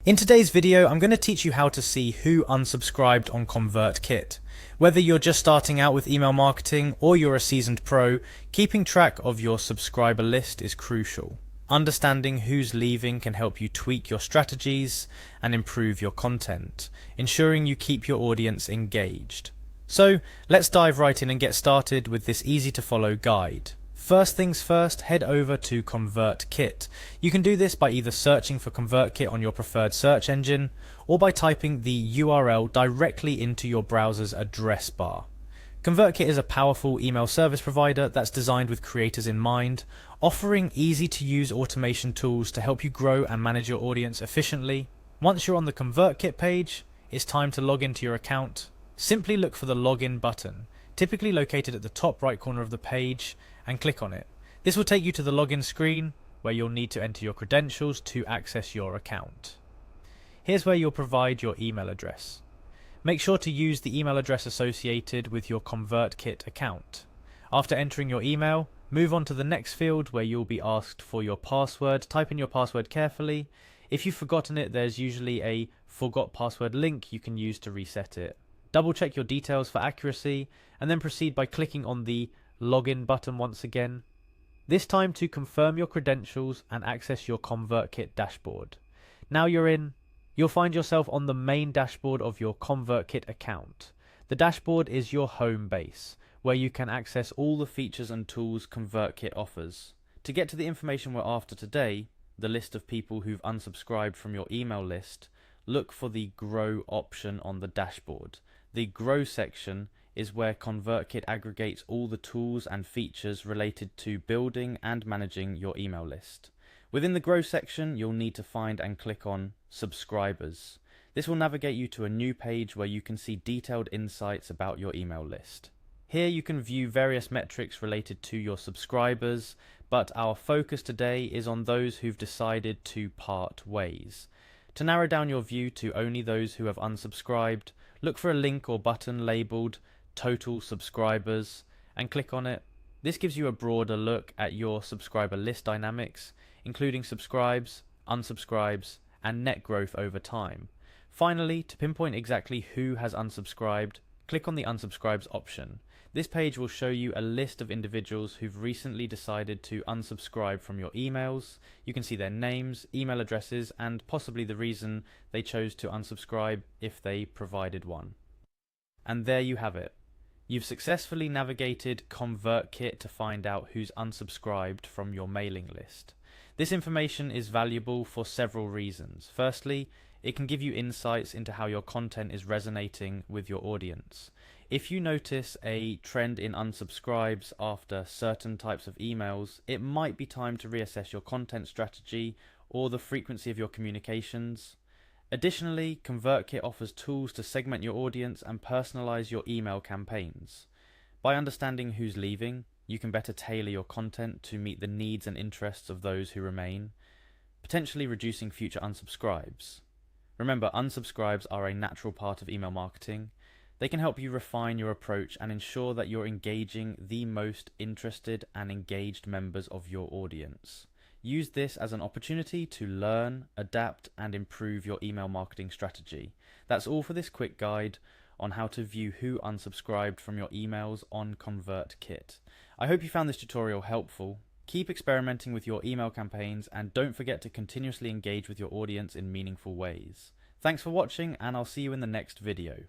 In today's video, I'm going to teach you how to see who unsubscribed on Convertkit. Whether you're just starting out with email marketing or you're a seasoned pro, keeping track of your subscriber list is crucial. Understanding who's leaving can help you tweak your strategies and improve your content, ensuring you keep your audience engaged. So let's dive right in and get started with this easy to follow guide. First things first, head over to Convertkit. You can do this by either searching for Convertkit on your preferred search engine or by typing the URL directly into your browser's address bar. Convertkit is a powerful email service provider that's designed with creators in mind, offering easy to use automation tools to help you grow and manage your audience efficiently. Once you're on the Convertkit page, it's time to log into your account. Simply look for the login button, typically located at the top right corner of the page, and click on it. This will take you to the login screen where you'll need to enter your credentials to access your account. Here's where you'll provide your email address. Make sure to use the email address associated with your Convertkit account. After entering your email, move on to the next field where you'll be asked for your password. Type in your password carefully. If you've forgotten it, there's usually a forgot password link you can use to reset it. Double check your details for accuracy and then proceed by clicking on the login button once again, this time to confirm your credentials and access your Convertkit dashboard. Now you're in, you'll find yourself on the main dashboard of your Convertkit account. The dashboard is your home base, where you can access all the features and tools Convertkit offers. To get to the information we're after today, the list of people who've unsubscribed from your email list, look for the Grow option on the dashboard. The Grow section is where Convertkit aggregates all the tools and features related to building and managing your email list. Within the Grow section, you'll need to find and click on Subscribers. This will navigate you to a new page where you can see detailed insights about your email list. Here you can view various metrics related to your subscribers, but our focus today is on those who've decided to part ways. To narrow down your view to only those who have unsubscribed, look for a link or button labelled Total Subscribers and click on it. This gives you a broader look at your subscriber list dynamics, including subscribes, unsubscribes, and net growth over time. Finally, to pinpoint exactly who has unsubscribed, click on the Unsubscribes option. This page will show you a list of individuals who've recently decided to unsubscribe from your emails. You can see their names, email addresses, and possibly the reason they chose to unsubscribe if they provided one. And there you have it. You've successfully navigated Convertkit to find out who's unsubscribed from your mailing list. This information is valuable for several reasons. Firstly, it can give you insights into how your content is resonating with your audience. If you notice a trend in unsubscribes after certain types of emails, it might be time to reassess your content strategy or the frequency of your communications. Additionally, Convertkit offers tools to segment your audience and personalize your email campaigns. By understanding who's leaving, you can better tailor your content to meet the needs and interests of those who remain, potentially reducing future unsubscribes. Remember, unsubscribes are a natural part of email marketing. They can help you refine your approach and ensure that you're engaging the most interested and engaged members of your audience. Use this as an opportunity to learn, adapt, and improve your email marketing strategy. That's all for this quick guide on how to view who unsubscribed from your emails on Convertkit. I hope you found this tutorial helpful. Keep experimenting with your email campaigns and don't forget to continuously engage with your audience in meaningful ways. Thanks for watching, and I'll see you in the next video.